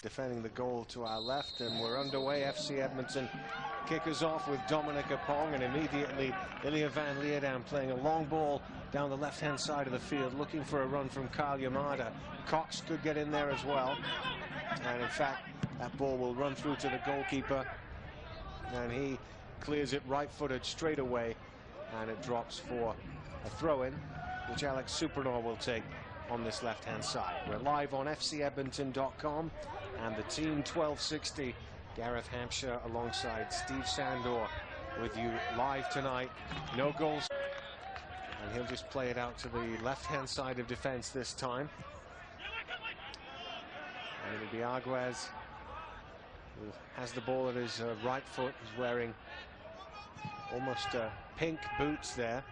Defending the goal to our left, and we're underway. FC Edmonton kickers off with Dominic Apong, and immediately Ilya Van Leerdam playing a long ball down the left-hand side of the field, looking for a run from Kyle Yamada. Cox could get in there as well, and in fact that ball will run through to the goalkeeper, and he clears it right-footed straight away, and it drops for a throw-in, which Alex Supernor will take on this left-hand side. We're live on fcedmonton.com and the Team 1260. Gareth Hampshire alongside Steve Sandor with you live tonight. No goals, and he'll just play it out to the left-hand side of defense this time. And it'll be Arguez who has the ball at his right foot. He's wearing almost pink boots there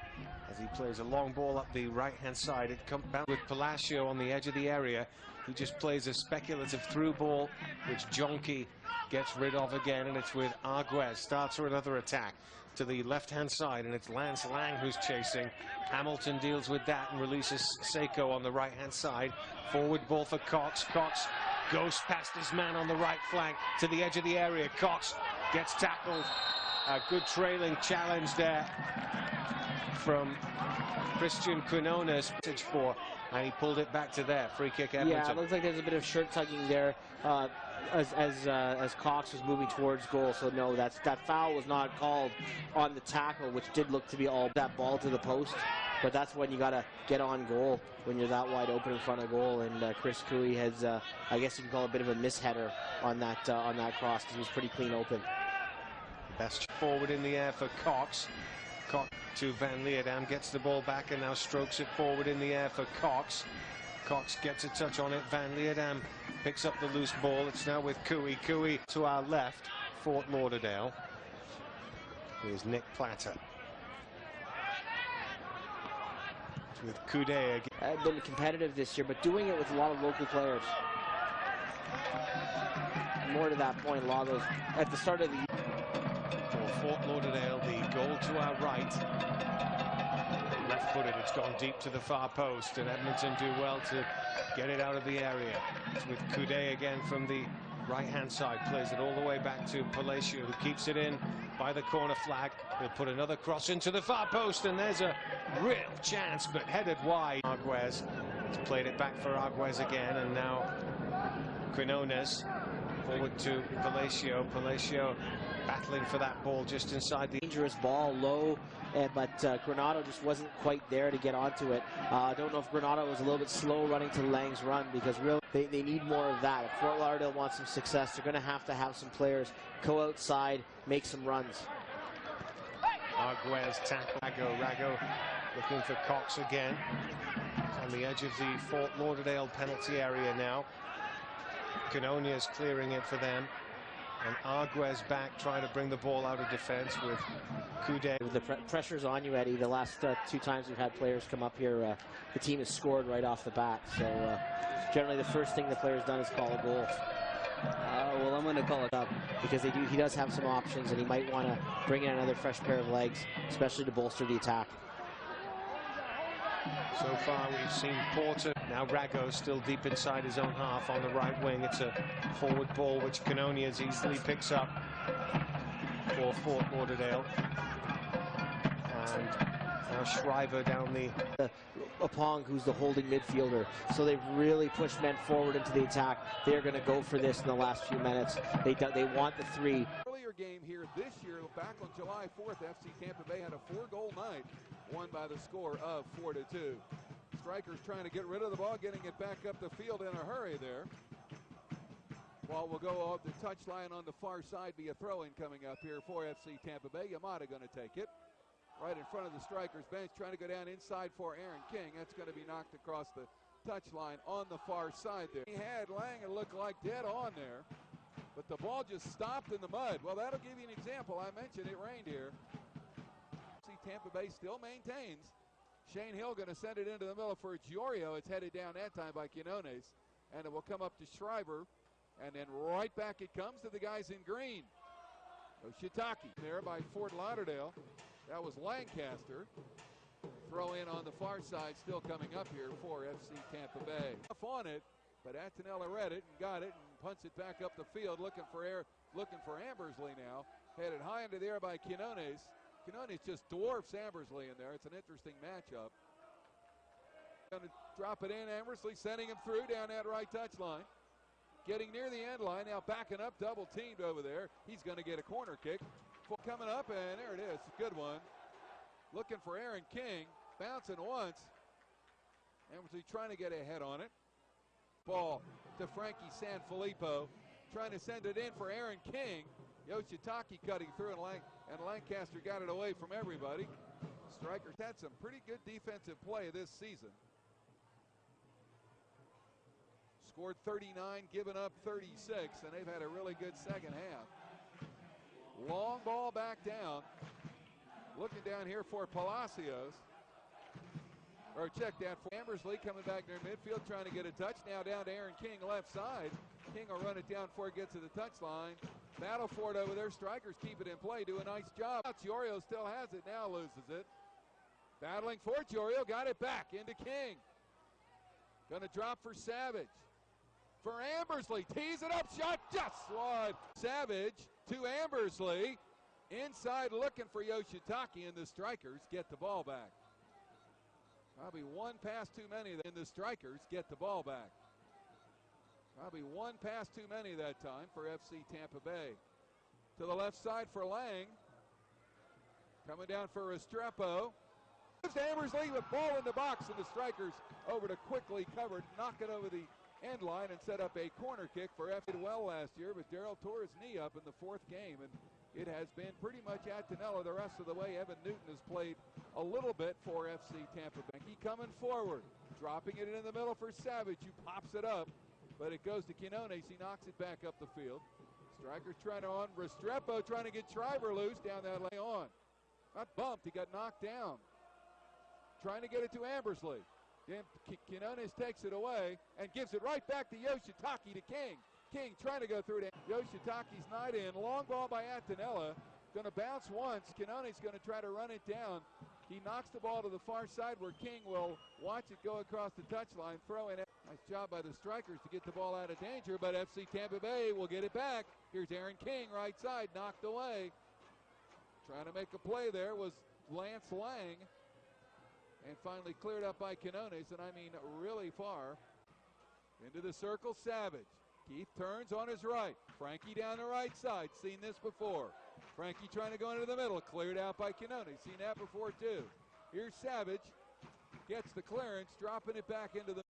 as he plays a long ball up the right-hand side. It comes back with Palacio on the edge of the area. He just plays a speculative through ball, which Jonky gets rid of again, and it's with Arguez. Starts for another attack to the left-hand side, and it's Lance Lang who's chasing. Hamilton deals with that and releases Seiko on the right-hand side. Forward ball for Cox. Cox goes past his man on the right flank to the edge of the area. Cox gets tackled. A good trailing challenge there from Cristian Quinones and he pulled it back to there. Free kick Edmonton. Yeah, it looks like there's a bit of shirt tugging there as Cox was moving towards goal. So no, that foul was not called on the tackle, which did look to be all that ball to the post. But that's when you got to get on goal when you're that wide open in front of goal. And Chris Cooey has, I guess you can call it a bit of a misheader on that cross, because he was pretty clean open. Best forward in the air for Cox. Cox to Van Leerdam, gets the ball back and now strokes it forward in the air for Cox. Cox gets a touch on it. Van Leerdam picks up the loose ball. It's now with Cooey. Cooey to our left, Fort Lauderdale. Here's Nick Platter. With Coudet again. Been competitive this year, but doing it with a lot of local players. More to that point, a lot of those at the start of the year. For Fort Lauderdale, the goal to our right. Left-footed, it's gone deep to the far post, and Edmonton do well to get it out of the area. It's with Coudet again from the right-hand side, plays it all the way back to Palacio, who keeps it in by the corner flag. He'll put another cross into the far post, and there's a real chance, but headed wide. Arguez has played it back for Arguez again, and now Quinones forward to Palacio. Palacio battling for that ball just inside the dangerous ball, low, but Granado just wasn't quite there to get onto it. I don't know if Granado was a little bit slow running to Lang's run, because really they need more of that. If Fort Lauderdale wants some success, they're going to have some players go outside, make some runs. Arguez tackle. Rago looking for Cox again. On the edge of the Fort Lauderdale penalty area now. Quinones clearing it for them. And Arguez back trying to bring the ball out of defense with Coudet. The pressure's on you, Eddie. The last two times we've had players come up here, the team has scored right off the bat. So generally the first thing the player's done is call a goal. Well, I'm going to call it up because he does have some options, and he might want to bring in another fresh pair of legs, especially to bolster the attack. So far we've seen Porter. Now Rago still deep inside his own half on the right wing. It's a forward ball which Quinones easily picks up for Fort Lauderdale. And now Shriver down the... Apong, who's the holding midfielder. So they've really pushed men forward into the attack. They're going to go for this in the last few minutes. They want the three. Earlier game here this year, back on July 4th, FC Tampa Bay had a 4-goal night, won by the score of 4-2. Strikers trying to get rid of the ball, getting it back up the field in a hurry there. Ball will go off the touchline on the far side, be a throw-in coming up here for FC Tampa Bay. Yamada going to take it. Right in front of the strikers bench, trying to go down inside for Aaron King. That's going to be knocked across the touchline on the far side there. He had Lang, it looked like dead on there, but the ball just stopped in the mud. Well, that'll give you an example. I mentioned it rained here. See, Tampa Bay still maintains. Shane Hill going to send it into the middle for Giorio. It's headed down that time by Quinones, and it will come up to Shriver, and then right back it comes to the guys in green. Shiitake there by Fort Lauderdale. That was Lancaster. Throw in on the far side, still coming up here for FC Tampa Bay. Off on it, but Antonella read it and got it and punts it back up the field, looking for Ambersley now. Headed high into the air by Quinones. Quinones just dwarfs Ambersley in there. It's an interesting matchup. Going to drop it in. Ambersley sending him through down that right touchline. Getting near the end line, now backing up, double teamed over there. He's going to get a corner kick. Coming up, and there it is. Good one. Looking for Aaron King. Bouncing once. Ambersley trying to get ahead on it. Ball to Frankie Sanfilippo. Trying to send it in for Aaron King. Yoshitake cutting through, and Lancaster got it away from everybody. Strikers had some pretty good defensive play this season. Scored 39, given up 36, and they've had a really good second half. Long ball back down. Looking down here for Palacios. Or check that for Ambersley coming back near midfield, trying to get a touch. Now down to Aaron King, left side. King will run it down before it gets to the touchline. Battle for it over there. Strikers keep it in play, do a nice job. Giorio still has it, now loses it. Battling for it, Giorio got it back into King. Gonna drop for Savage. For Ambersley, tees it up, shot just wide. Savage to Ambersley. Inside looking for Yoshitake, and the Strikers get the ball back. Probably one pass too many, and the Strikers get the ball back. Probably one pass too many that time for FC Tampa Bay. To the left side for Lang. Coming down for Restrepo. Gives to Ambersley with ball in the box, and the Strikers over to quickly covered, knock it over the end line and set up a corner kick for FC. Well last year, but Darrell tore his knee up in the fourth game, and it has been pretty much at Tanella the rest of the way. Evan Newton has played a little bit for FC Tampa Bay. He coming forward, dropping it in the middle for Savage, who pops it up, but it goes to Quinones. He knocks it back up the field. Strikers trying to on. Restrepo trying to get Schreiber loose down that lane on. Not bumped, he got knocked down. Trying to get it to Ambersley. Then Quinones takes it away and gives it right back to Yoshitake to King. King trying to go through to Yoshitake's not in. Long ball by Attanella. Going to bounce once. Quinones going to try to run it down. He knocks the ball to the far side where King will watch it go across the touchline. Throw in. Nice job by the Strikers to get the ball out of danger, but FC Tampa Bay will get it back. Here's Aaron King, right side, knocked away. Trying to make a play there was Lance Lang. And finally cleared up by Quinones, and I mean really far. Into the circle, Savage. Keith turns on his right. Frankie down the right side. Seen this before. Frankie trying to go into the middle. Cleared out by Quinones. Seen that before too. Here's Savage. Gets the clearance, dropping it back into the